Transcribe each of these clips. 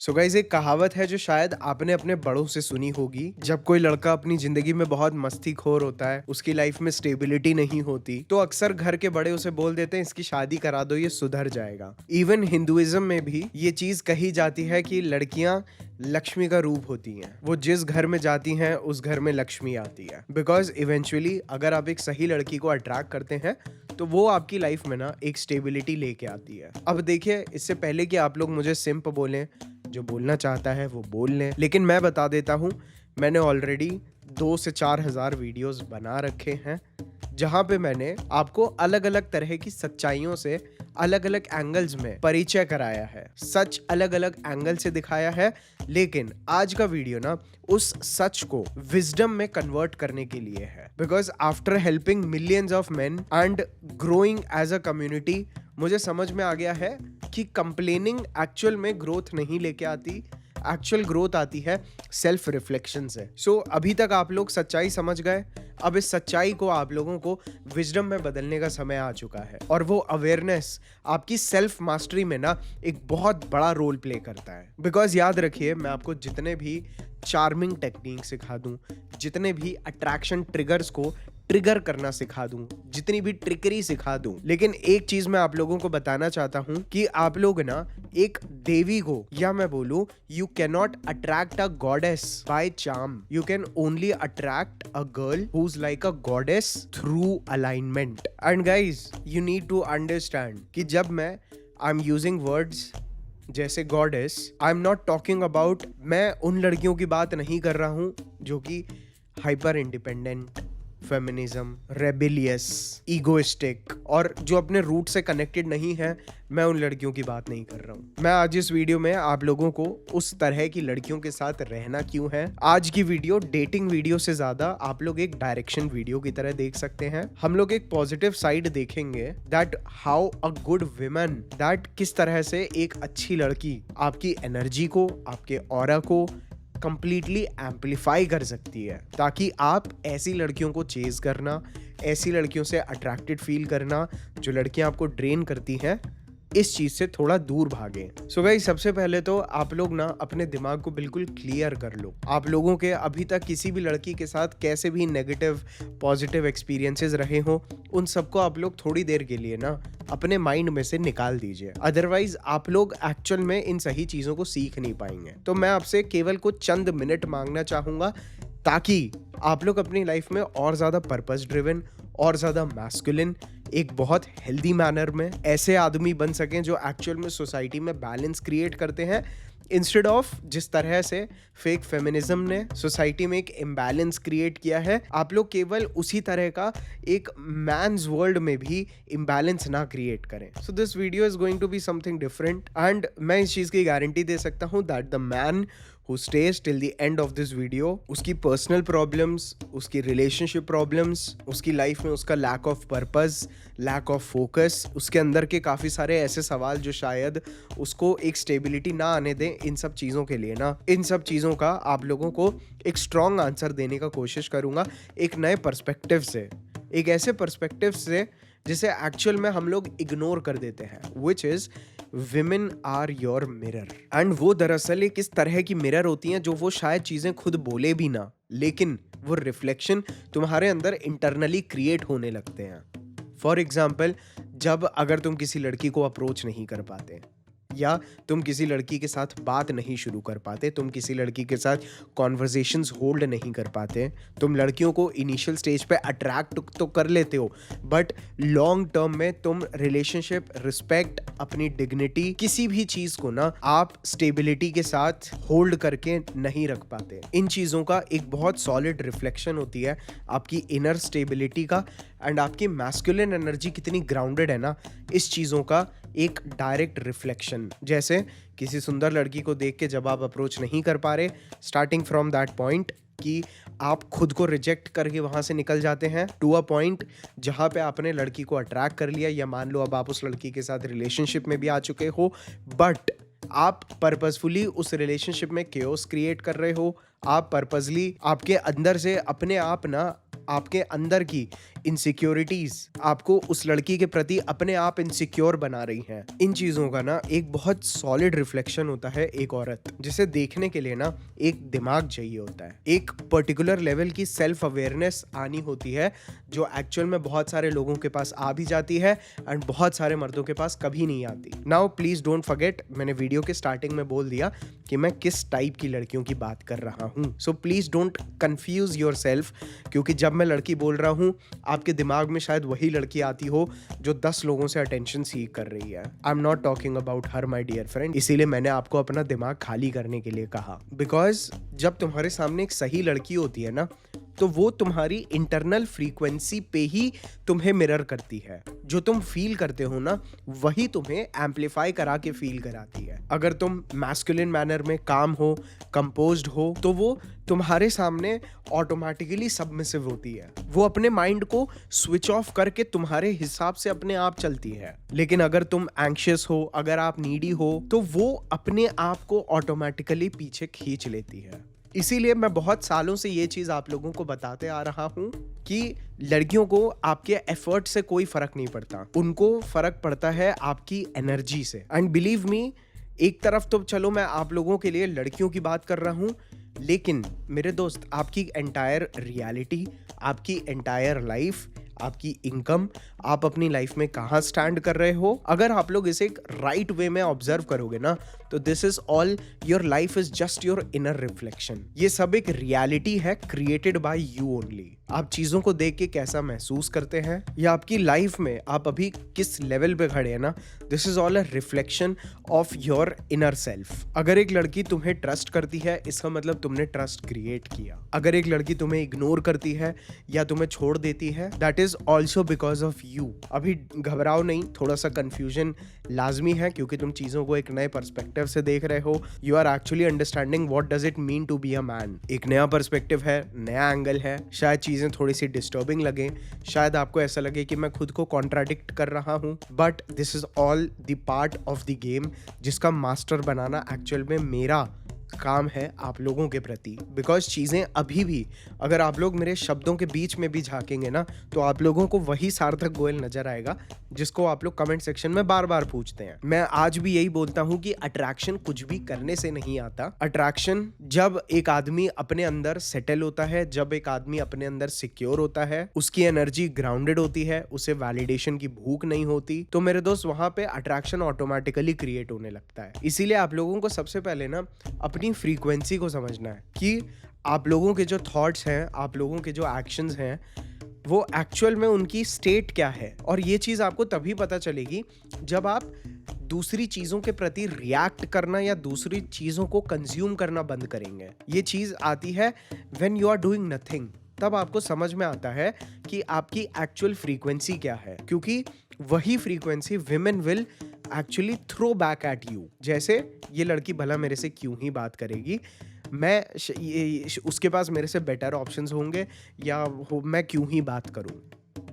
So guys, एक कहावत है जो शायद आपने अपने बड़ों से सुनी होगी। जब कोई लड़का अपनी जिंदगी में बहुत मस्तीखोर होता है, उसकी लाइफ में स्टेबिलिटी नहीं होती, तो अक्सर घर के बड़े उसे बोल देते हैं इसकी शादी करा दो, ये सुधर जाएगा। इवन हिंदुइज्म में भी ये चीज कही जाती है कि लड़कियां लक्ष्मी का रूप होती हैं। वो जिस घर में जाती हैं उस घर में लक्ष्मी आती है। बिकॉज इवेंचुअली अगर आप एक सही लड़की को अट्रैक्ट करते हैं तो वो आपकी लाइफ में ना एक स्टेबिलिटी लेके आती है। अब देखिए, इससे पहले कि आप लोग मुझे सिंप बोलें, जो बोलना चाहता है वो बोल लें, लेकिन मैं बता देता हूँ, मैंने ऑलरेडी 2 से 4 हज़ार वीडियोस बना रखे हैं जहाँ पे मैंने आपको अलग अलग तरह की सच्चाइयों से अलग अलग एंगल्स में परिचय कराया है, सच अलग अलग एंगल से दिखाया है। लेकिन आज का वीडियो ना उस सच को विजडम में कन्वर्ट करने के लिए है। Because after helping millions of men and growing as a community, मुझे समझ में आ गया है कि कंप्लेनिंग एक्चुअल में ग्रोथ नहीं लेके आती। एक्चुअल ग्रोथ आती है सेल्फ रिफ्लेक्शन से। सो अभी तक आप लोग सच्चाई समझ गए। अब इस सच्चाई को आप लोगों को विजडम में बदलने का समय आ चुका है, और वो अवेयरनेस आपकी सेल्फ मास्टरी में ना एक बहुत बड़ा रोल प्ले करता है। बिकॉज याद रखिए, मैं आपको जितने भी चार्मिंग टेक्निक सिखा दूं, जितने भी अट्रैक्शन ट्रिगर्स को ट्रिगर करना सिखा दूं, जितनी भी ट्रिकरी सिखा दूं, लेकिन एक चीज मैं आप लोगों को बताना चाहता हूं कि आप लोग ना एक देवी को, या मैं बोलूं, you can not attract a goddess by charm, you can only attract a girl who is like a goddess through alignment. And guys, you need to understand कि जब मैं आई एम यूजिंग वर्ड्स जैसे goddess, I am not talking about, मैं उन लड़कियों की बात नहीं कर रहा हूं जो कि hyper independent, feminism, rebellious, egoistic और जो अपने रूट से कनेक्टेड नहीं है। मैं उन लड़कियों की बात नहीं कर रहा हूं। मैं आज इस वीडियो में आप लोगों को उस तरह की लड़कियों के साथ रहना क्यों है, आज की वीडियो डेटिंग वीडियो से ज्यादा आप लोग एक डायरेक्शन वीडियो की तरह देख सकते हैं। हम लोग एक पॉजिटिव साइड देखेंगे, that how a good women, that किस तरह से एक अच्छी लड़की आपकी एनर्जी को, आपके ऑरा को कंप्लीटली एम्पलीफाई कर सकती है, ताकि आप ऐसी लड़कियों को चेज करना, ऐसी लड़कियों से अट्रैक्टेड फील करना, जो लड़कियां आपको ड्रेन करती हैं, इस चीज से थोड़ा दूर भागें। सो गाइस, सबसे पहले तो आप लोग ना अपने दिमाग को बिल्कुल क्लियर कर लो। आप लोगों के अभी तक किसी भी लड़की के साथ कैसे भी नेगेटिव पॉजिटिव एक्सपीरियंसेस रहे हो, उन सबको आप लोग थोड़ी देर के लिए ना अपने माइंड में से निकाल दीजिए। अदरवाइज आप लोग एक्चुअल में इन सही चीजों को सीख नहीं पाएंगे। तो मैं आपसे केवल कुछ चंद मिनट मांगना चाहूंगा, ताकि आप लोग अपनी लाइफ में और ज्यादा पर्पस ड्रिवन और ज्यादा मैस्कुलिन, एक बहुत हेल्दी मैनर में ऐसे आदमी बन सकें जो एक्चुअल में सोसाइटी में बैलेंस क्रिएट करते हैं, इंस्टेड ऑफ जिस तरह से फेक फेमिनिज्म ने सोसाइटी में एक इम्बैलेंस क्रिएट किया है। आप लोग केवल उसी तरह का एक मैन्स वर्ल्ड में भी इम्बैलेंस ना क्रिएट करें। So this video is going to be something different, and मैं इस चीज की गारंटी दे सकता हूं that the man who stays till the end of this video, उसकी पर्सनल प्रॉब्लम्स, उसकी रिलेशनशिप प्रॉब्लम्स, उसकी लाइफ में उसका lack of purpose, lack of focus, उसके अंदर के काफ़ी सारे ऐसे सवाल जो शायद उसको एक स्टेबिलिटी ना आने दें, इन सब चीज़ों के लिए ना, इन सब चीज़ों का आप लोगों को एक स्ट्रॉन्ग आंसर देने का कोशिश करूँगा, एक नए पर्सपेक्टिव से, एक ऐसे पर्सपेक्टिव से जिसे एक्चुअल में हम लोग इग्नोर कर देते हैं, which is women are your mirror. And वो दरअसल एक इस तरह की मिरर होती हैं जो वो शायद चीजें खुद बोले भी ना, लेकिन वो रिफ्लेक्शन तुम्हारे अंदर इंटरनली क्रिएट होने लगते हैं। फॉर एग्जाम्पल, जब अगर तुम किसी लड़की को अप्रोच नहीं कर पाते, या तुम किसी लड़की के साथ बात नहीं शुरू कर पाते, तुम किसी लड़की के साथ कॉन्वर्जेशंस होल्ड नहीं कर पाते, तुम लड़कियों को इनिशियल स्टेज पे अट्रैक्ट तो कर लेते हो, बट लॉन्ग टर्म में तुम रिलेशनशिप, रिस्पेक्ट, अपनी डिग्निटी, किसी भी चीज को ना आप स्टेबिलिटी के साथ होल्ड करके नहीं रख पाते। इन चीजों का एक बहुत सॉलिड रिफ्लेक्शन होती है आपकी इनर स्टेबिलिटी का, एंड आपकी मैस्कुलिन एनर्जी कितनी ग्राउंडेड है ना, इस चीजों का एक डायरेक्ट रिफ्लेक्शन। जैसे किसी सुंदर लड़की को देख के जब आप अप्रोच नहीं कर पा रहे, स्टार्टिंग फ्रॉम दैट पॉइंट कि आप खुद को रिजेक्ट करके वहां से निकल जाते हैं, टू अ पॉइंट जहां पे आपने लड़की को अट्रैक्ट कर लिया, या मान लो अब आप उस लड़की के साथ रिलेशनशिप में भी आ चुके हो, बट आप पर्पसफुली उस रिलेशनशिप में केओस क्रिएट कर रहे हो। आप पर्पसली आपके अंदर से अपने आप ना आपके अंदर की इनसिक्योरिटीज आपको उस लड़की के प्रति अपने आप इनसिक्योर बना रही हैं। इन चीजों का ना एक बहुत सॉलिड रिफ्लेक्शन होता है एक औरत, जिसे देखने के लिए ना एक दिमाग चाहिए होता है, एक पर्टिकुलर लेवल की सेल्फ अवेयरनेस आनी होती है, जो एक्चुअल में बहुत सारे लोगों के पास आ भी जाती है एंड बहुत सारे मर्दों के पास कभी नहीं आती। नाउ प्लीज डोंट फॉरगेट, मैंने वीडियो के स्टार्टिंग में बोल दिया कि मैं किस टाइप की लड़कियों की बात कर रहा हूँ। So please don't confuse yourself, क्योंकि जब मैं लड़की बोल रहा हूँ आपके दिमाग में शायद वही लड़की आती हो जो 10 लोगों से अटेंशन सीख कर रही है। I am not talking about her my dear friend, इसीलिए मैंने आपको अपना दिमाग खाली करने के लिए कहा। बिकॉज जब तुम्हारे सामने एक सही लड़की होती है ना, तो वो तुम्हारी इंटरनल फ्रीक्वेंसी पे ही तुम्हें मिरर करती है। जो तुम फील करते हो ना, वही तुम्हें एम्पलीफाई करा के फील कराती है। अगर तुम मैस्कुलिन मैनर में काम हो, कंपोज्ड हो, तो वो तुम्हारे सामने ऑटोमेटिकली सबमिसिव होती है। वो अपने माइंड को स्विच ऑफ करके तुम्हारे हिसाब से अपने आप चलती है। लेकिन अगर तुम एंग्शियस हो, अगर आप नीडी हो, तो वो अपने आप को ऑटोमेटिकली पीछे खींच लेती है। इसीलिए मैं बहुत सालों से ये चीज आप लोगों को बताते आ रहा हूं कि लड़कियों को आपके एफर्ट से कोई फर्क नहीं पड़ता, उनको फर्क पड़ता है आपकी एनर्जी से। एंड बिलीव मी, एक तरफ तो चलो मैं आप लोगों के लिए लड़कियों की बात कर रहा हूं, लेकिन मेरे दोस्त आपकी एंटायर रियलिटी, आपकी एंटायर लाइफ, आपकी इनकम, आप अपनी लाइफ में कहाँ स्टैंड कर रहे हो, अगर आप लोग इसे एक राइट वे में ऑब्जर्व करोगे ना, तो this is all, your life is just your inner reflection. ये सब एक रियलिटी है क्रिएटेड बाय यू ओनली। आप चीजों को देख के कैसा महसूस करते हैं या आपकी लाइफ में आप अभी किस लेवल पे खड़े हैं ना, this is all a reflection of your inner self. अगर एक लड़की तुम्हें ट्रस्ट करती है, इसका मतलब तुमने ट्रस्ट क्रिएट किया। अगर एक लड़की तुम्हें इग्नोर करती है या तुम्हें छोड़ देती है, that is also because of you. अभी घबराओ नहीं, थोड़ा सा कंफ्यूजन लाजमी है, क्योंकि तुम चीजों को एक नए पर्सपेक्टिव से देख रहे हो। You are actually understanding what does it mean to be a man. एक नया पर्सपेक्टिव है, नया एंगल है। शायद चीजें थोड़ी सी डिस्टर्बिंग लगे, शायद आपको ऐसा लगे कि मैं खुद को कॉन्ट्राडिक्ट कर रहा हूं, but this is all the part of the game, जिसका मास्टर बनाना एक्चुअल में मेरा काम है आप लोगों के प्रति। बिकॉज चीजें अभी भी, अगर आप लोग मेरे शब्दों के बीच में भी झांकेंगे ना, तो आप लोगों को वही सार्थक गोयल नजर आएगा जिसको आप लोग कमेंट सेक्शन में बार बार पूछते हैं। मैं आज भी यही बोलता हूं कि अट्रैक्शन कुछ भी करने से नहीं आता। अट्रैक्शन जब एक आदमी अपने अंदर सेटल होता है, जब एक आदमी अपने अंदर सिक्योर होता है, उसकी एनर्जी ग्राउंडेड होती है, उसे वैलिडेशन की भूख नहीं होती, तो मेरे दोस्त वहां पे अट्रैक्शन ऑटोमेटिकली क्रिएट होने लगता है। इसीलिए आप लोगों को सबसे पहले ना अपनी फ्रीक्वेंसी को समझना है कि आप लोगों के जो थॉट्स हैं, आप लोगों के जो एक्शंस हैं, वो एक्चुअल में उनकी स्टेट क्या है। और ये चीज आपको तभी पता चलेगी जब आप दूसरी चीजों के प्रति रिएक्ट करना या दूसरी चीजों को कंज्यूम करना बंद करेंगे। ये चीज आती है when you are doing nothing. तब आपको समझ में आता है कि आपकी एक्चुअल फ्रीक्वेंसी क्या है, क्योंकि वही frequency women will actually throw back at you. जैसे ये लड़की भला मेरे से क्यों ही बात करेगी, उसके पास मेरे से बेटर ऑप्शंस होंगे, या मैं क्यों ही बात करूं,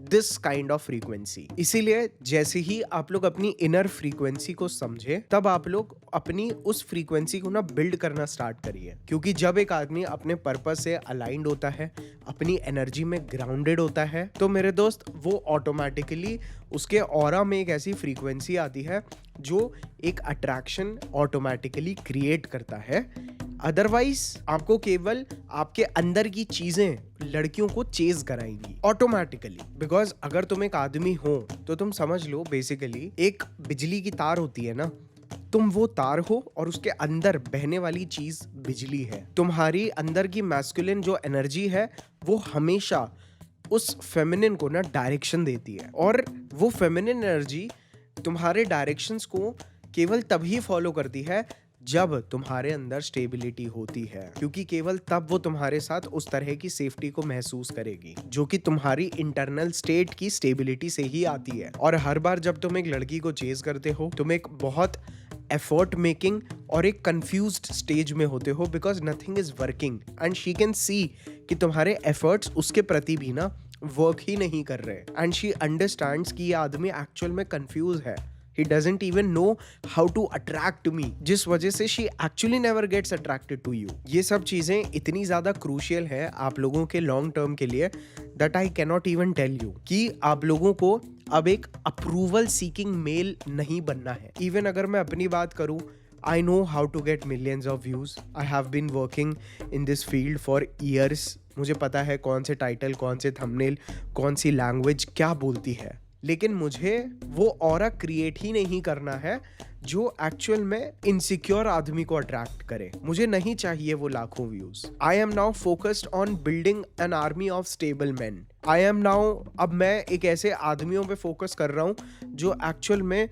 दिस काइंड ऑफ फ्रीक्वेंसी। इसीलिए जैसे ही आप लोग अपनी इनर फ्रीक्वेंसी को समझे, तब आप लोग अपनी उस फ्रीक्वेंसी को ना बिल्ड करना स्टार्ट करिए। क्योंकि जब एक आदमी अपने पर्पस से अलाइंड होता है, अपनी एनर्जी में ग्राउंडेड होता है, तो मेरे दोस्त वो ऑटोमेटिकली उसके ऑरा में एक ऐसी फ्रीक्वेंसी आती है जो एक अट्रैक्शन ऑटोमेटिकली क्रिएट करता है। अदरवाइज आपको केवल आपके अंदर की चीजें लड़कियों को चेज कराएंगी ऑटोमेटिकली। बिकॉज अगर तुम एक आदमी हो तो तुम समझ लो, बेसिकली एक बिजली की तार होती है ना, तुम वो तार हो और उसके अंदर बहने वाली चीज बिजली है। तुम्हारी अंदर की मैस्कुलिन जो एनर्जी है वो हमेशा उस फेमिनिन को ना डायरेक्शन देती है, और वो फेमिनिन एनर्जी तुम्हारे डायरेक्शंस को केवल तभी फॉलो करती है जब तुम्हारे अंदर स्टेबिलिटी होती है, क्योंकि केवल तब वो तुम्हारे साथ उस तरह की सेफ्टी को महसूस करेगी जो कि तुम्हारी इंटरनल स्टेट की स्टेबिलिटी से ही आती है। और हर बार जब तुम एक लड़की को चेज करते हो, तुम एक बहुत एफर्ट मेकिंग और एक कंफ्यूज्ड स्टेज में होते हो, because nothing is working and she can see कि तुम्हारे एफर्ट्स उसके प्रति भी ना वर्क ही नहीं कर रहे, एंड शी अंडरस्टैंड्स कि ये आदमी एक्चुअल में कंफ्यूज है, he doesn't even know how to attract me, जिस वजह से she actually never gets attracted to you. ये सब चीजें इतनी ज्यादा क्रूशियल है आप लोगों के लॉन्ग टर्म के लिए that I cannot even tell you कि आप लोगों को अब एक अप्रूवल सीकिंग मेल नहीं बनना है। इवन अगर मैं अपनी बात करूं, I know how to get millions of views. I have been working in this field for years. मुझे पता है कौन से टाइटल, कौन से थंबनेल, कौन सी लैंग्वेज क्या बोलती है, लेकिन मुझे वो ऑरा क्रिएट ही नहीं करना है जो एक्चुअल में इनसिक्योर आदमी को अट्रैक्ट करे। मुझे नहीं चाहिए वो लाखों views. I am now focused on building an army of stable man. I am now, अब मैं एक ऐसे आदमियों पे फोकस कर रहा हूँ जो एक्चुअल में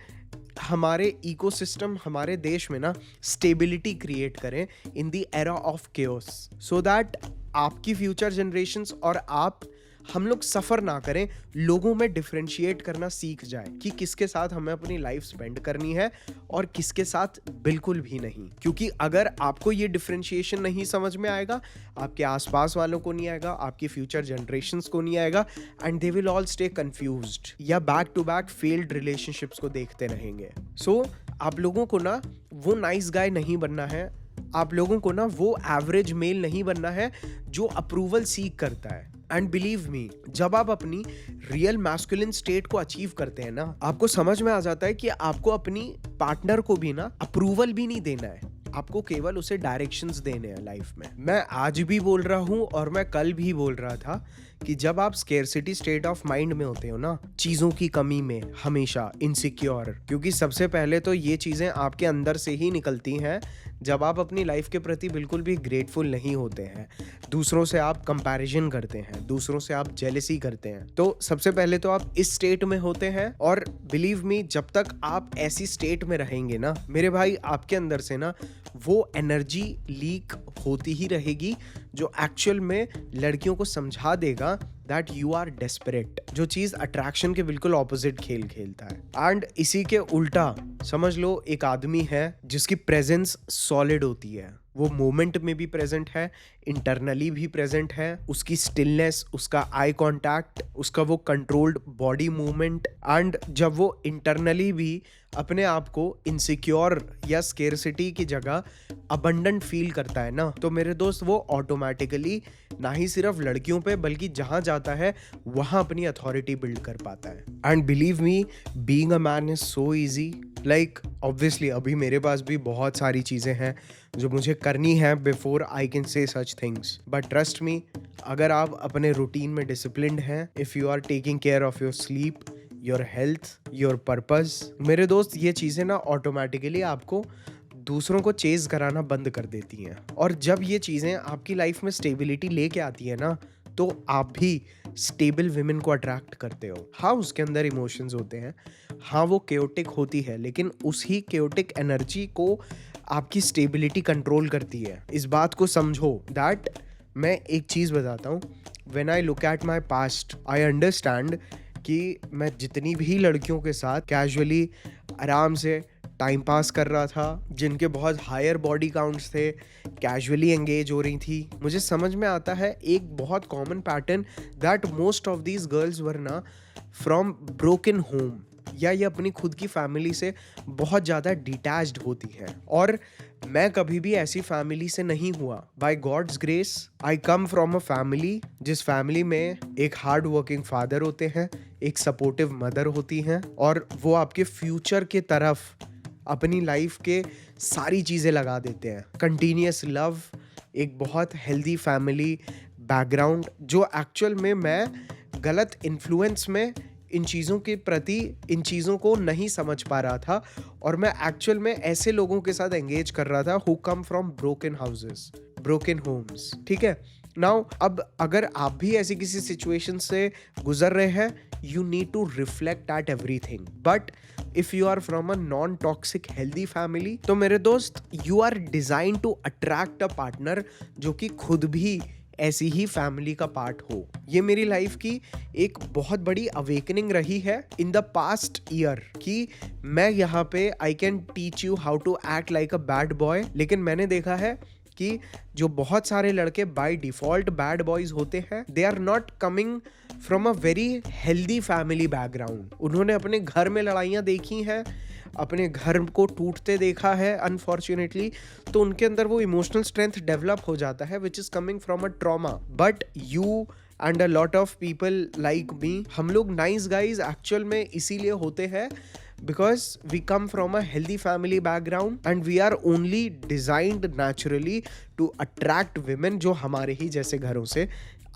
हमारे इकोसिस्टम, हमारे देश में ना स्टेबिलिटी क्रिएट करें in the era of chaos, so that आपकी फ्यूचर जनरेशंस और आप, हम लोग सफर ना करें, लोगों में डिफरेंशिएट करना सीख जाए कि किसके साथ हमें अपनी लाइफ स्पेंड करनी है और किसके साथ बिल्कुल भी नहीं। क्योंकि अगर आपको ये डिफरेंशिएशन नहीं समझ में आएगा, आपके आसपास वालों को नहीं आएगा, आपकी फ्यूचर जनरेशंस को नहीं आएगा, and they will all stay confused या back to back failed relationships को देखते रहेंगे। सो आप लोगों को ना वो नाइस गाय नहीं बनना है, आप लोगों को ना वो एवरेज मेल नहीं बनना है जो अप्रूवल सीक करता है। एंड बिलीव मी, जब आप अपनी रियल मैस्कुलिन स्टेट को अचीव करते हैं ना, आपको समझ में आ जाता है कि आपको अपनी पार्टनर को भी ना अप्रूवल भी नहीं देना है, आपको केवल उसे डायरेक्शंस देने हैं लाइफ में। मैं आज भी बोल रहा हूं और मैं कल भी बोल रहा था कि जब आप स्केर्सिटी स्टेट ऑफ माइंड में होते हो ना, चीजों की कमी में, हमेशा इनसिक्योर, क्योंकि सबसे पहले तो ये चीजें आपके अंदर से ही निकलती हैं जब आप अपनी लाइफ के प्रति बिल्कुल भी ग्रेटफुल नहीं होते हैं, दूसरों से आप कंपैरिजन करते हैं, दूसरों से आप जेलसी करते हैं। तो सबसे पहले तो आप इस स्टेट में होते हैं, और बिलीव मी, जब तक आप ऐसी स्टेट में रहेंगे ना मेरे भाई, आपके अंदर से ना वो एनर्जी लीक होती ही रहेगी जो एक्चुअल में लड़कियों को समझा देगा दैट यू आर डेस्परेट, जो चीज अट्रैक्शन के बिल्कुल ऑपोजिट खेल खेलता है। एंड इसी के उल्टा समझ लो, एक आदमी है जिसकी प्रेजेंस सॉलिड होती है, वो मोमेंट में भी प्रेजेंट है, इंटरनली भी प्रेजेंट है, उसकी स्टिलनेस, उसका आई कांटेक्ट, उसका वो कंट्रोल्ड बॉडी मूवमेंट, एंड जब वो इंटरनली भी अपने आप को इनसिक्योर या स्केर्सिटी की जगह अबंडेंट फील करता है ना, तो मेरे दोस्त वो ऑटोमेटिकली ना ही सिर्फ लड़कियों पे बल्कि जहां जाता है वहां अपनी अथॉरिटी बिल्ड कर पाता है। And believe me, being a man is so easy. Like obviously अभी मेरे पास भी बहुत सारी चीजें हैं जो मुझे करनी है before I can say such things, but trust me, अगर आप अपने रूटीन में डिसिप्लिन्ड हैं, if you are taking care of your sleep, your health, your purpose, मेरे दोस्त, ये चीजें ना ऑटोमेटिकली आपको दूसरों को चेज कराना बंद कर देती हैं। और जब ये चीजें आपकी लाइफ में स्टेबिलिटी लेके आती है ना, तो आप भी स्टेबल विमेन को अट्रैक्ट करते हो। हाँ, उसके अंदर इमोशंस होते हैं, हाँ वो केओटिक होती है, लेकिन उसी केओटिक एनर्जी को आपकी स्टेबिलिटी कंट्रोल करती है। इस बात को समझो दैट मैं एक चीज़ बताता हूँ, when I look at my past I understand कि मैं जितनी भी लड़कियों के साथ कैजुअली आराम से टाइम पास कर रहा था, जिनके बहुत हायर बॉडी काउंट्स थे, कैजुअली एंगेज हो रही थी, मुझे समझ में आता है एक बहुत common pattern that most of these girls were ना फ्रॉम ब्रोकन होम, या ये अपनी खुद की फैमिली से बहुत ज़्यादा डिटैच्ड होती है। और मैं कभी भी ऐसी फैमिली से नहीं हुआ। By God's grace I come from a family जिस फैमिली में एक हार्ड वर्किंग फादर होते हैं, एक सपोर्टिव मदर होती हैं, और वो आपके फ्यूचर के तरफ अपनी लाइफ के सारी चीज़ें लगा देते हैं। कंटिन्यूस लव, एक बहुत हेल्दी फैमिली बैकग्राउंड, जो एक्चुअल में मैं गलत इन्फ्लुएंस में इन चीज़ों के प्रति, इन चीज़ों को नहीं समझ पा रहा था, और मैं एक्चुअल में ऐसे लोगों के साथ एंगेज कर रहा था who come from broken houses, broken homes. ठीक है, नाउ अब अगर आप भी ऐसी किसी सिचुएशन से गुजर रहे हैं, you need to reflect at everything, but if you are from a non toxic healthy family, तो मेरे दोस्त you are design to attract a partner जो कि खुद भी ऐसी ही फैमिली का पार्ट हो। ये मेरी लाइफ की एक बहुत बड़ी अवेकनिंग रही है इन द पास्ट ईयर, कि मैं यहाँ पे I can teach you how to act like a bad boy, लेकिन मैंने देखा है कि जो बहुत सारे लड़के बाय डिफॉल्ट बैड बॉयज होते हैं, they are not coming from a very healthy family background. उन्होंने अपने घर में लड़ाइयाँ देखी हैं, अपने घर को टूटते देखा है अनफॉर्चुनेटली, तो उनके अंदर वो इमोशनल स्ट्रेंथ डेवलप हो जाता है which is coming from a trauma. But you and a lot of people like me, हम लोग नाइस गाइज एक्चुअल में इसीलिए होते हैं because we come from a healthy family background and we are only designed naturally to attract women जो हमारे ही जैसे घरों से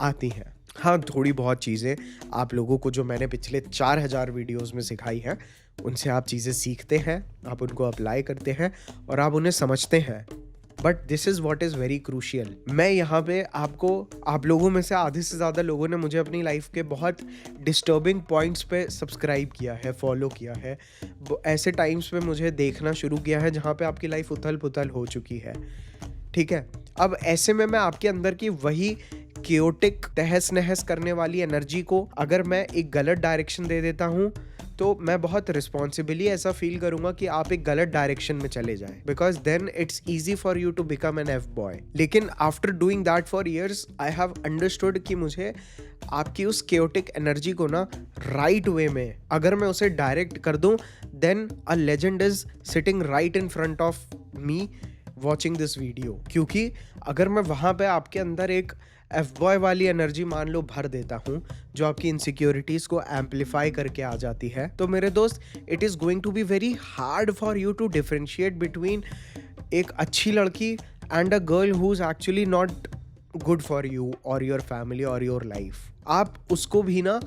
आती हैं. हाँ, थोड़ी बहुत चीज़ें आप लोगों को जो मैंने पिछले 4000 वीडियोस में सिखाई है उनसे आप चीज़ें सीखते हैं, आप उनको अप्लाई करते हैं और आप उन्हें समझते हैं. But this is what is very crucial. मैं यहाँ पे आप लोगों में से आधे से ज़्यादा लोगों ने मुझे अपनी लाइफ के बहुत डिस्टर्बिंग पॉइंट्स पे सब्सक्राइब किया है, फॉलो किया है. ऐसे टाइम्स पे मुझे देखना शुरू किया है जहाँ पे आपकी लाइफ उथल पुथल हो चुकी है. ठीक है, अब ऐसे में मैं आपके अंदर की वही केओटिक तहस नहस करने वाली एनर्जी को अगर मैं एक गलत डायरेक्शन दे देता हूँ तो मैं बहुत रिस्पॉन्सिबली ऐसा फील करूंगा कि आप एक गलत डायरेक्शन में चले जाएं, because then it's easy for you to become an F boy. लेकिन after doing that for years I have understood कि मुझे आपकी उस केओटिक एनर्जी को ना राइट वे में अगर मैं उसे डायरेक्ट कर दूं, then a legend is sitting right in front of me watching this video. क्योंकि अगर मैं वहां पे आपके अंदर एक एफ बॉय वाली एनर्जी मान लो भर देता हूँ जो आपकी इनसिक्योरिटीज को एम्पलीफाई करके आ जाती है, तो मेरे दोस्त it is going to be very hard for you to differentiate between एक अच्छी लड़की and a girl who is actually not good for you और योर फैमिली और योर लाइफ. आप उसको भी ना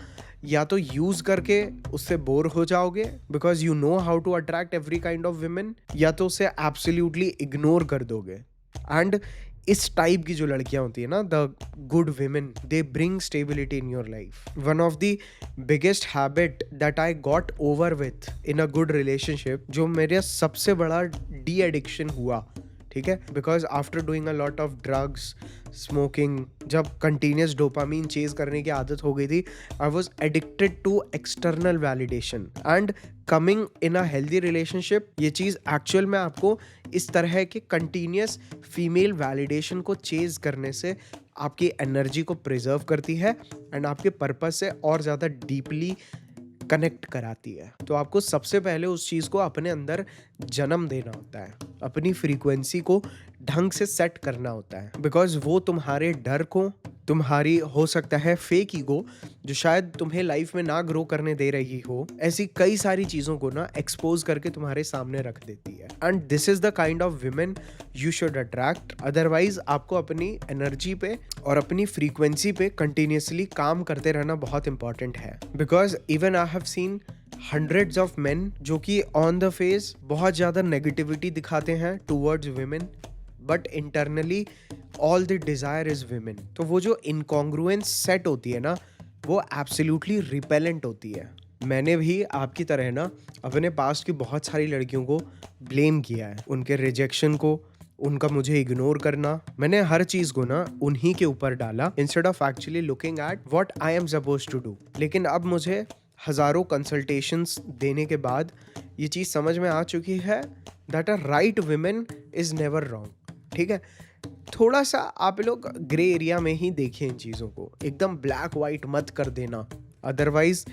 या तो यूज करके उससे बोर हो जाओगे because you know how to attract every kind of women, या तो उसे एब्सोल्युटली इग्नोर कर दोगे. एंड इस टाइप की जो लड़कियां होती है ना, the good women, they bring stability in your life. One of the biggest habit that I got over with in a good relationship, जो मेरा सबसे बड़ा डी एडिक्शन हुआ, ठीक है, because after doing a lot of drugs, smoking, जब continuous dopamine chase करने की आदत हो गई थी, I was addicted to external validation. And coming in a healthy relationship, ये चीज़ एक्चुअल में आपको इस तरह के कंटिन्यूस फीमेल वैलिडेशन को चेज करने से आपकी एनर्जी को प्रिजर्व करती है एंड आपके पर्पस से और ज़्यादा डीपली कनेक्ट कराती है. तो आपको सबसे पहले उस चीज़ को अपने अंदर जन्म देना होता है, अपनी फ्रीक्वेंसी को ढंग से सेट करना होता है, बिकॉज वो तुम्हारे डर को, तुम्हारी हो सकता है फेक ईगो जो शायद तुम्हें लाइफ में ना ग्रो करने दे रही हो, ऐसी कई सारी चीज़ों को ना एक्सपोज करके तुम्हारे सामने रख देती है. And this is the kind of women you should attract. Otherwise आपको अपनी एनर्जी पे और अपनी फ्रीक्वेंसी पे कंटिन्यूसली काम करते रहना बहुत इंपॉर्टेंट है. Because even I have seen hundreds of men जो कि ऑन द फेस बहुत ज़्यादा नेगेटिविटी दिखाते हैं towards women, but internally all the desire is women. तो वो जो इनकॉन्ग्रुएंस सेट होती है ना, वो एब्सोल्युटली रिपेलेंट होती है. मैंने भी आपकी तरह ना अपने पास्ट की बहुत सारी लड़कियों को ब्लेम किया है, उनके रिजेक्शन को, उनका मुझे इग्नोर करना. मैंने हर चीज़ को ना उन्हीं के ऊपर डाला instead of actually looking at what I am supposed to do. लेकिन अब मुझे हज़ारों कंसल्टेशंस देने के बाद ये चीज़ समझ में आ चुकी है that a right women is never wrong. ठीक है, थोड़ा सा आप लोग ग्रे एरिया में ही देखें इन चीज़ों को, एकदम ब्लैक वाइट मत कर देना, अदरवाइज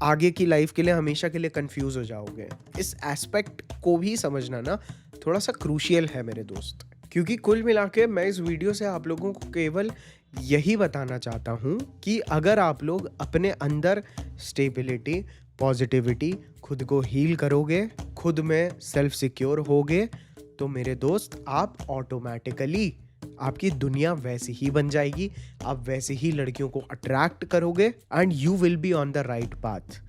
आगे की लाइफ के लिए हमेशा के लिए कंफ्यूज हो जाओगे. इस एस्पेक्ट को भी समझना ना थोड़ा सा क्रूशियल है मेरे दोस्त, क्योंकि कुल मिला के मैं इस वीडियो से आप लोगों को केवल यही बताना चाहता हूँ कि अगर आप लोग अपने अंदर स्टेबिलिटी, पॉजिटिविटी, खुद को हील करोगे, खुद में सेल्फ सिक्योर होगे, तो मेरे दोस्त आप ऑटोमेटिकली, आपकी दुनिया वैसी ही बन जाएगी, आप वैसे ही लड़कियों को अट्रैक्ट करोगे and you will be on the right path.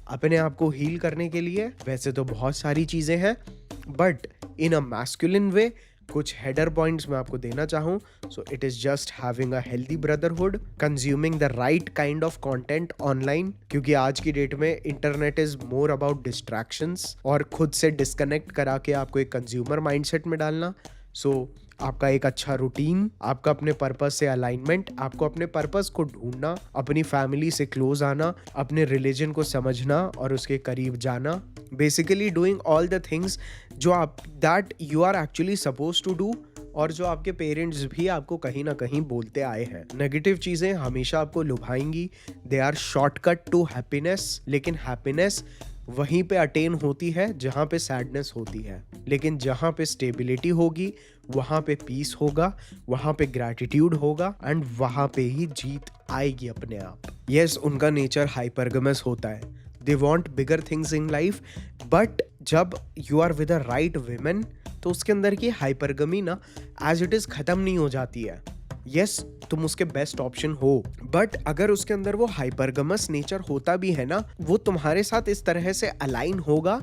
अपने आप को हील करने के लिए वैसे तो बहुत सारी चीज़ें हैं, बट इन अ मैस्कुलिन वे कुछ हेडर पॉइंट्स मैं आपको देना चाहूँ. So it is just having a healthy brotherhood, consuming the right kind of content online, क्योंकि आज की डेट में internet is more about distractions, और खुद से डिस्कनेक्ट करा के आपको एक कंज्यूमर माइंडसेट में डालना. सो आपका एक अच्छा रूटीन, आपका अपने पर्पस से अलाइनमेंट, आपको अपने पर्पस को ढूंढना, अपनी फैमिली से क्लोज आना, अपने रिलीजन को समझना और उसके करीब जाना, basically doing all the things जो आप that you are actually suppose to do, और जो आपके पेरेंट्स भी आपको कहीं ना कहीं बोलते आए हैं. नेगेटिव चीज़ें हमेशा आपको लुभाएंगी, they are shortcut to happiness, लेकिन हैप्पीनेस वहीं पे अटेन होती है जहाँ पे सैडनेस होती है, लेकिन जहाँ पे स्टेबिलिटी होगी वहाँ पे पीस होगा, वहाँ पे ग्रैटिट्यूड होगा एंड वहाँ पे ही जीत आएगी अपने आप। यस, उनका नेचर हाइपरगमस होता है, they want bigger things in life, but जब you are with a right women तो उसके अंदर की हाइपरगमी ना एज इट इज खत्म नहीं हो जाती है। यस, तुम उसके बेस्ट ऑप्शन हो, बट अगर उसके अंदर वो हाइपरगमस नेचर होता भी है ना, वो तुम्हारे साथ इस तरह से अलाइन होगा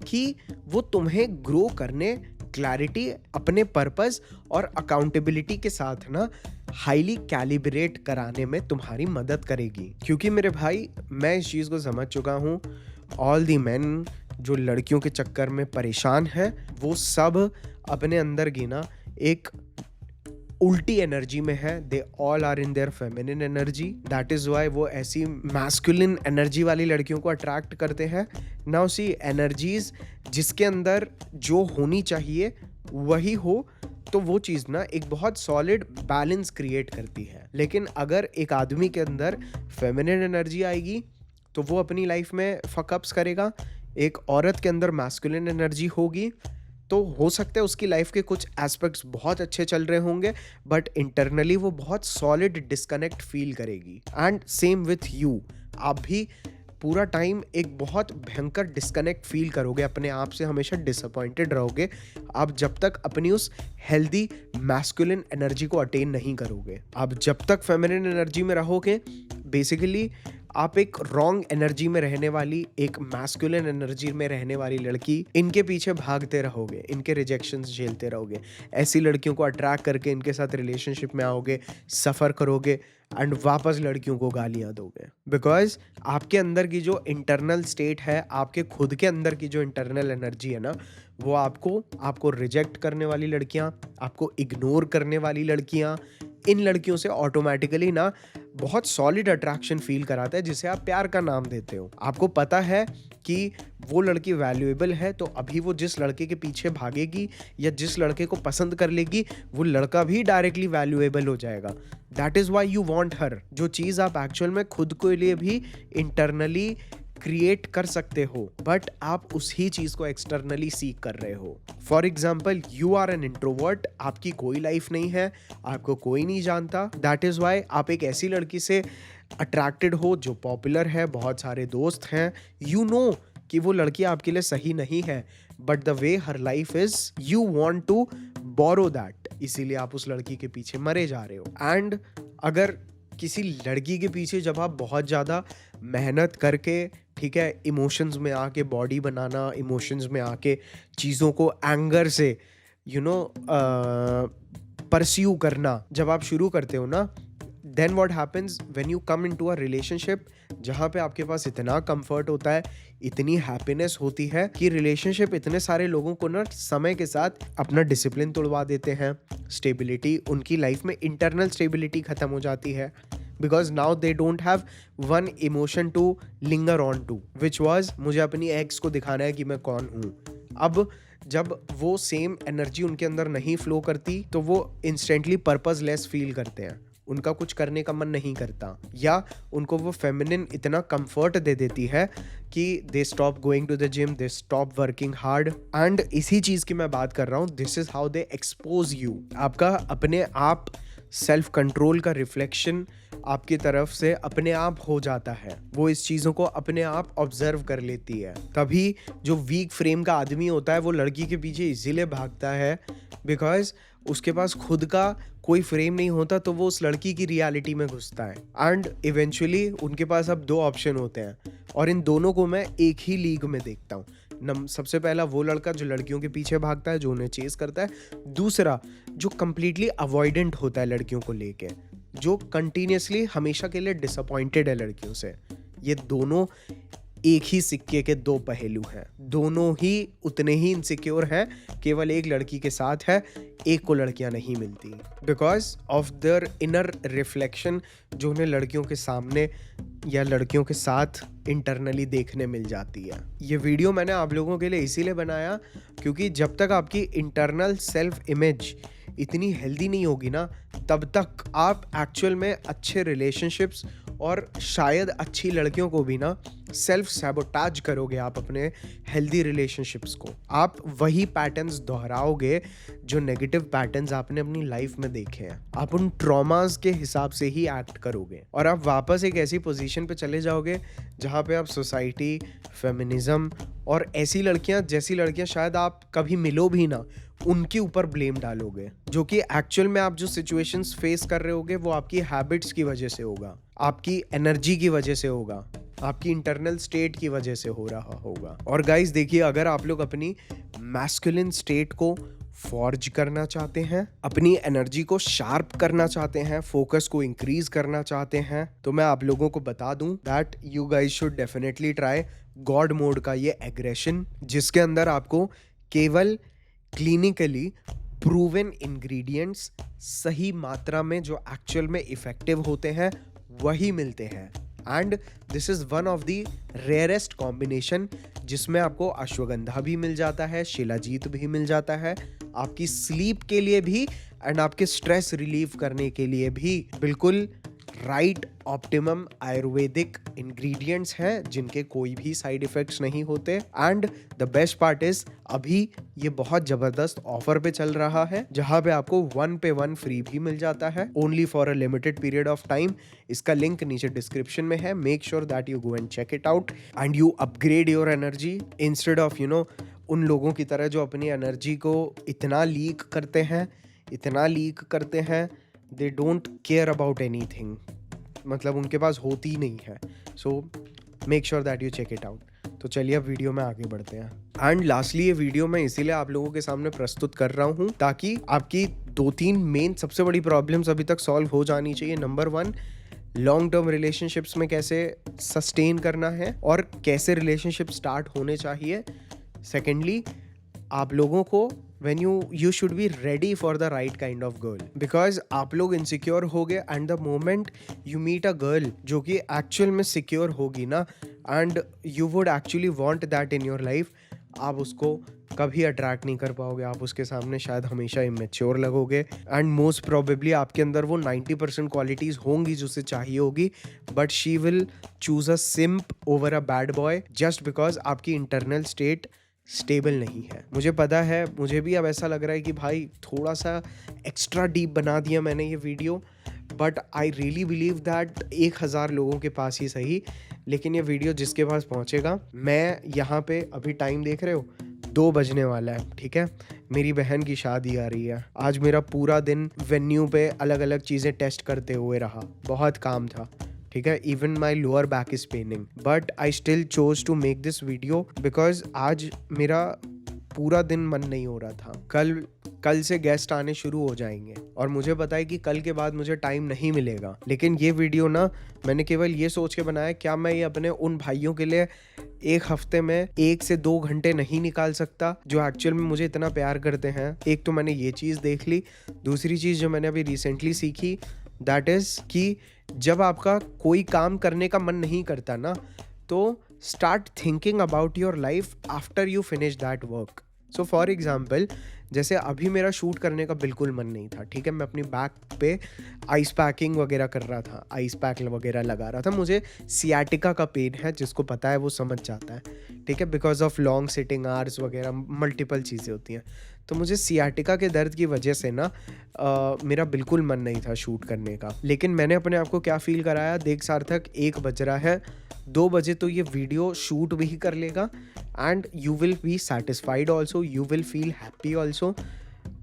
कि वो तुम्हें ग्रो करने, क्लैरिटी, अपने पर्पस और अकाउंटेबिलिटी के साथ ना हाईली कैलिब्रेट कराने में तुम्हारी मदद करेगी। क्योंकि मेरे भाई, मैं इस चीज़ को समझ चुका हूँ, ऑल दी मैन जो लड़कियों के चक्कर में परेशान है वो सब अपने अंदर की ना एक उल्टी एनर्जी में है। They all are in their feminine energy, that is why वो ऐसी मैस्कुलिन एनर्जी वाली लड़कियों को अट्रैक्ट करते हैं। नाउ सी, एनर्जीज जिसके अंदर जो होनी चाहिए वही हो तो वो चीज़ ना एक बहुत सॉलिड बैलेंस क्रिएट करती है। लेकिन अगर एक आदमी के अंदर फेमिनिन एनर्जी आएगी तो वो अपनी लाइफ में फकअप्स करेगा। एक औरत के अंदर मैस्कुलिन एनर्जी होगी तो हो सकता है उसकी लाइफ के कुछ एस्पेक्ट्स बहुत अच्छे चल रहे होंगे, बट इंटरनली वो बहुत सॉलिड डिस्कनेक्ट फील करेगी। एंड सेम विथ यू, आप भी पूरा टाइम एक बहुत भयंकर डिस्कनेक्ट फील करोगे अपने आप से, हमेशा डिसअपॉइंटेड रहोगे आप जब तक अपनी उस हेल्दी मैस्कुलिन एनर्जी को अटेन नहीं करोगे। आप जब तक फेमिनिन एनर्जी में रहोगे, बेसिकली आप एक रॉन्ग एनर्जी में रहने वाली, एक मैस्कुलिन एनर्जी में रहने वाली लड़की, इनके पीछे भागते रहोगे, इनके रिजेक्शंस झेलते रहोगे, ऐसी लड़कियों को अट्रैक्ट करके इनके साथ रिलेशनशिप में आओगे, सफ़र करोगे एंड वापस लड़कियों को गालियाँ दोगे। बिकॉज आपके अंदर की जो इंटरनल स्टेट है, आपके खुद के अंदर की जो इंटरनल एनर्जी है ना, वो आपको रिजेक्ट करने वाली लड़कियाँ, आपको इग्नोर करने वाली लड़कियाँ, इन लड़कियों से ऑटोमेटिकली ना बहुत सॉलिड अट्रैक्शन फील कराता है, जिसे आप प्यार का नाम देते हो। आपको पता है कि वो लड़की वैल्यूएबल है, तो अभी वो जिस लड़के के पीछे भागेगी या जिस लड़के को पसंद कर लेगी, वो लड़का भी डायरेक्टली वैल्यूएबल हो जाएगा। That is why you want her, जो चीज़ आप एक्चुअल में खुद के लिए भी इंटरनली क्रिएट कर सकते हो, बट आप उसी चीज को एक्सटर्नली सीक कर रहे हो। For example, you are an introvert, आपकी कोई लाइफ नहीं है, आपको कोई नहीं जानता, दैट इज वाई आप एक ऐसी लड़की से अट्रैक्टेड हो जो पॉपुलर है, बहुत सारे दोस्त हैं, यू नो कि वो लड़की आपके लिए सही नहीं है, but the way her life is, you want to borrow that, इसीलिए आप उस लड़की के पीछे मरे जा रहे हो। एंड अगर किसी लड़की के पीछे जब आप बहुत ज़्यादा मेहनत करके, ठीक है, इमोशंस में आके बॉडी बनाना, इमोशंस में आके चीज़ों को एंगर से परस्यू करना जब आप शुरू करते हो ना, then what happens when you come into a relationship जहाँ पे आपके पास इतना कंफर्ट होता है, इतनी हैप्पीनेस होती है कि रिलेशनशिप इतने सारे लोगों को ना समय के साथ अपना डिसिप्लिन तोड़वा देते हैं, स्टेबिलिटी, उनकी लाइफ में इंटरनल स्टेबिलिटी खत्म हो जाती है, because now they don't have one emotion to linger on to, which was मुझे अपनी एक्स को दिखाना है कि मैं कौन हूँ। अब जब वो सेम एनर्जी उनके अंदर नहीं फ्लो करती तो वो इंस्टेंटली पर्पसलेस फील करते हैं, उनका कुछ करने का मन नहीं करता, या उनको वो फेमिनिन इतना कंफर्ट दे देती है कि they stop going to the gym, they stop working hard. And इसी चीज़ की मैं बात कर रहा हूँ, this is how they expose you. आपका अपने आप सेल्फ कंट्रोल का रिफ्लेक्शन आपकी तरफ से अपने आप हो जाता है, वो इस चीज़ों को अपने आप ऑब्जर्व कर लेती है। तभी जो वीक फ्रेम का आदमी होता है वो लड़की के पीछे इसीलिए भागता है बिकॉज उसके पास खुद का कोई फ्रेम नहीं होता, तो वो उस लड़की की रियलिटी में घुसता है। एंड इवेंचुअली उनके पास अब दो ऑप्शन होते हैं, और इन दोनों को मैं एक ही लीग में देखता हूँ। सबसे पहला वो लड़का जो लड़कियों के पीछे भागता है, जो उन्हें चेस करता है। दूसरा जो कंप्लीटली अवॉइडेंट होता है लड़कियों को लेके, जो कंटिन्यूसली हमेशा के लिए डिसअपॉइंटेड है लड़कियों से। ये दोनों एक ही सिक्के के दो पहलू हैं, दोनों ही उतने ही इनसिक्योर हैं, केवल एक लड़की के साथ है, एक को लड़कियां नहीं मिलती because of their inner reflection जो उन्हें लड़कियों के सामने या लड़कियों के साथ इंटरनली देखने मिल जाती है। ये वीडियो मैंने आप लोगों के लिए इसीलिए बनाया क्योंकि जब तक आपकी इंटरनल सेल्फ इमेज इतनी हेल्दी नहीं होगी ना, तब तक आप एक्चुअल में अच्छे रिलेशनशिप्स और शायद अच्छी लड़कियों को भी ना सेल्फ सैबोटाज करोगे आप अपने हेल्दी रिलेशनशिप्स को। आप वही पैटर्न्स दोहराओगे जो नेगेटिव पैटर्न्स आपने अपनी लाइफ में देखे हैं। आप उन ट्रॉमास के हिसाब से ही एक्ट करोगे और आप वापस एक ऐसी पोजीशन पे चले जाओगे जहाँ पे आप सोसाइटी, फेमिनिज्म और ऐसी लड़कियाँ जैसी लड़कियाँ शायद आप कभी मिलो भी ना, उनके ऊपर ब्लेम डालोगे, जो कि एक्चुअल में आप जो सिचुएशंस फेस कर रहे होगे वो आपकी हैबिट्स की वजह से होगा, आपकी एनर्जी की वजह से होगा, आपकी इंटरनल स्टेट की वजह से हो रहा होगा। और गाइस देखिए, अगर आप लोग अपनी मैस्कुलिन स्टेट को फॉर्ज करना चाहते हैं, अपनी एनर्जी को शार्प करना चाहते हैं, फोकस को इंक्रीज करना चाहते हैं, तो मैं आप लोगों को बता दूं that you guys should definitely try God mode का ये एग्रेशन, जिसके अंदर आपको केवल क्लिनिकली प्रूवन इंग्रेडिएंट्स सही मात्रा में जो एक्चुअल में इफेक्टिव होते हैं वही मिलते हैं। And this is one of the rarest combination जिसमें आपको अश्वगंधा भी मिल जाता है, शिलाजीत भी मिल जाता है, आपकी स्लीप के लिए भी एंड आपके स्ट्रेस रिलीव करने के लिए भी बिल्कुल राइट ऑप्टिमम आयुर्वेदिक इंग्रेडिएंट्स हैं जिनके कोई भी साइड इफेक्ट्स नहीं होते। And the best part is अभी ये बहुत जबरदस्त ऑफर पे चल रहा है जहां पे आपको 1 पे 1 फ्री भी मिल जाता है only for a limited period of time. इसका लिंक नीचे डिस्क्रिप्शन में है। Make sure that you go and check it out and you upgrade your energy instead of उन लोगों की तरह जो अपनी एनर्जी को इतना लीक करते हैं they don't care about anything, मतलब उनके पास होती ही नहीं है। So make sure that you check it out. तो चलिए अब वीडियो में आगे बढ़ते हैं। एंड लास्टली ये वीडियो मैं इसीलिए आप लोगों के सामने प्रस्तुत कर रहा हूँ ताकि आपकी 2-3 मेन सबसे बड़ी प्रॉब्लम्स अभी तक सॉल्व हो जानी चाहिए। नंबर 1, लॉन्ग टर्म रिलेशनशिप्स में कैसे सस्टेन करना है और कैसे रिलेशनशिप स्टार्ट होने चाहिए। सेकेंडली, आप लोगों को when you should be ready for the right kind of girl, because आप लोग इनसिक्योर हो गए and the moment you meet a girl जो कि एक्चुअल में सिक्योर होगी ना and you would actually want that in your life, आप उसको कभी अट्रैक्ट नहीं कर पाओगे। आप उसके सामने शायद हमेशा इमेच्योर लगोगे एंड मोस्ट प्रोबेबली आपके अंदर वो 90% क्वालिटीज होंगी जो उसे चाहिए होगी, but she will choose a simp over a bad boy just because आपकी इंटरनल स्टेट स्टेबल नहीं है। मुझे पता है, मुझे भी अब ऐसा लग रहा है कि भाई थोड़ा सा एक्स्ट्रा डीप बना दिया मैंने ये video, but I really believe that 1000 लोगों के पास ही सही, लेकिन ये वीडियो जिसके पास पहुंचेगा, मैं यहाँ पे अभी टाइम देख रहे हो 2 बजने वाला है, ठीक है, मेरी बहन की शादी आ रही है। आज मेरा पूरा दिन वेन्यू पे अलग अलग चीज़ें टेस्ट करते हुए रहा, बहुत काम था, ठीक है, even my lower back is paining, but I still chose to make this video because आज मेरा पूरा दिन मन नहीं हो रहा था। कल से गेस्ट आने शुरू हो जाएंगे और मुझे पता है कि कल के बाद मुझे टाइम नहीं मिलेगा, लेकिन ये वीडियो ना मैंने केवल ये सोच के बनाया क्या मैं ये अपने उन भाइयों के लिए एक हफ्ते में 1 से 2 घंटे नहीं निकाल सकता जो एक्चुअल में मुझे इतना प्यार करते हैं। एक तो मैंने ये चीज़ देख ली, दूसरी चीज़ जो मैंने अभी रिसेंटली सीखी दैट इज़ कि जब आपका कोई काम करने का मन नहीं करता ना, तो start thinking about your life after you finish that work. So for example, जैसे अभी मेरा शूट करने का बिल्कुल मन नहीं था, ठीक है, मैं अपनी बैक पे आइस पैकिंग वगैरह कर रहा था, आइस पैक वगैरह लगा रहा था। मुझे सियाटिका का पेन है, जिसको पता है वो समझ जाता है, ठीक है, because of long sitting hours वगैरह मल्टीपल चीज़ें होती हैं। तो मुझे सियाटिका के दर्द की वजह से ना मेरा बिल्कुल मन नहीं था शूट करने का, लेकिन मैंने अपने आप को क्या फील कराया, देख सार्थक 1 बज रहा है, 2 बजे तो ये वीडियो शूट भी कर लेगा and you will be satisfied also, you will feel happy also,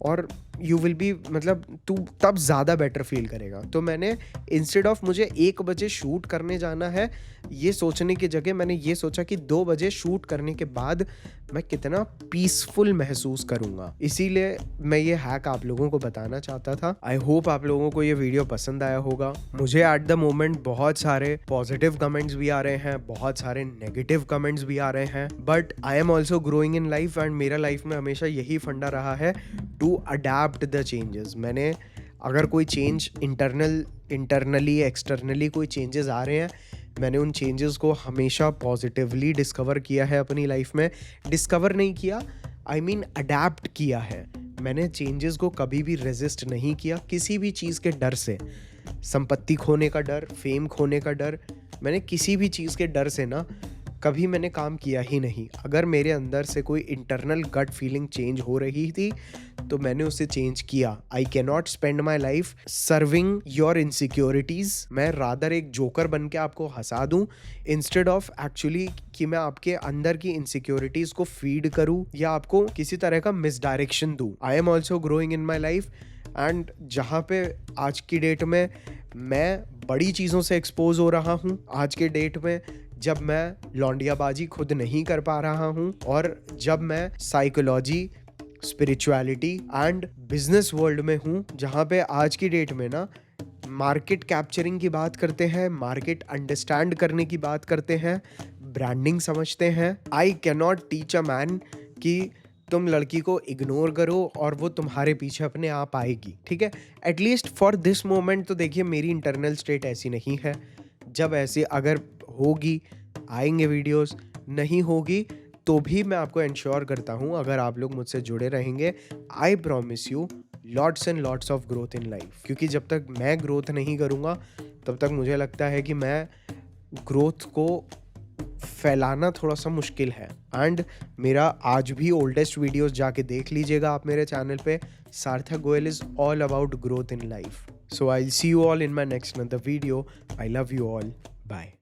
और यू विल बी, मतलब तू तब ज़्यादा बेटर फील करेगा। तो मैंने इंस्टेड ऑफ मुझे 1 बजे शूट करने जाना है ये सोचने की जगह मैंने ये सोचा कि 2 बजे शूट करने के बाद मैं कितना पीसफुल महसूस करूँगा। इसीलिए मैं ये हैक आप लोगों को बताना चाहता था। आई होप आप लोगों को ये वीडियो पसंद आया होगा। मुझे एट द मोमेंट बहुत सारे पॉजिटिव कमेंट्स भी आ रहे हैं, बहुत सारे नेगेटिव कमेंट्स भी आ रहे हैं, but I am also growing in life and मेरा लाइफ में हमेशा यही फंडा रहा है टू अडैप्ट द चेंजेस। मैंने अगर कोई चेंज इंटरनली एक्सटर्नली कोई चेंजेस आ रहे हैं, मैंने उन चेंजेस को हमेशा पॉजिटिवली डिस्कवर किया है अपनी लाइफ में। डिस्कवर नहीं किया, आई मीन अडैप्ट किया है। मैंने चेंजेस को कभी भी रेजिस्ट नहीं किया किसी भी चीज़ के डर से। संपत्ति खोने का डर, फेम खोने का डर, मैंने किसी भी चीज़ के डर से ना कभी मैंने काम किया ही नहीं। अगर मेरे अंदर से कोई इंटरनल गट फीलिंग चेंज हो रही थी तो मैंने उसे चेंज किया। I can not spend my life serving your insecurities. मैं रादर एक जोकर बन के आपको हंसा दूं इंस्टेड ऑफ एक्चुअली कि मैं आपके अंदर की इनसिक्योरिटीज़ को फीड करूं या आपको किसी तरह का मिसडायरेक्शन दूं। I am also growing in my life and जहाँ पे आज की डेट में मैं बड़ी चीज़ों से एक्सपोज हो रहा हूँ, आज के डेट में जब मैं लौंडियाबाजी खुद नहीं कर पा रहा हूँ और जब मैं psychology, spirituality and business world में हूँ, जहाँ पे आज की डेट में ना मार्केट कैप्चरिंग की बात करते हैं, मार्केट अंडरस्टैंड करने की बात करते हैं, ब्रांडिंग समझते हैं। I can not teach a man कि तुम लड़की को इग्नोर करो और वो तुम्हारे पीछे अपने आप आएगी, ठीक है। एटलीस्ट फॉर दिस मोमेंट तो देखिए मेरी इंटरनल स्टेट ऐसी नहीं है। जब ऐसी अगर होगी आएंगे वीडियोस, नहीं होगी तो भी मैं आपको इंश्योर करता हूँ अगर आप लोग मुझसे जुड़े रहेंगे, I promise you lots and lots of growth in life. क्योंकि जब तक मैं ग्रोथ नहीं करूँगा तब तक मुझे लगता है कि मैं ग्रोथ को फैलाना थोड़ा सा मुश्किल है। एंड मेरा आज भी ओल्डेस्ट वीडियोस जाके देख लीजिएगा आप मेरे चैनल पे। Sarthak Goyal is all about growth in life. So I will see you all in my next another video. I love you all, bye.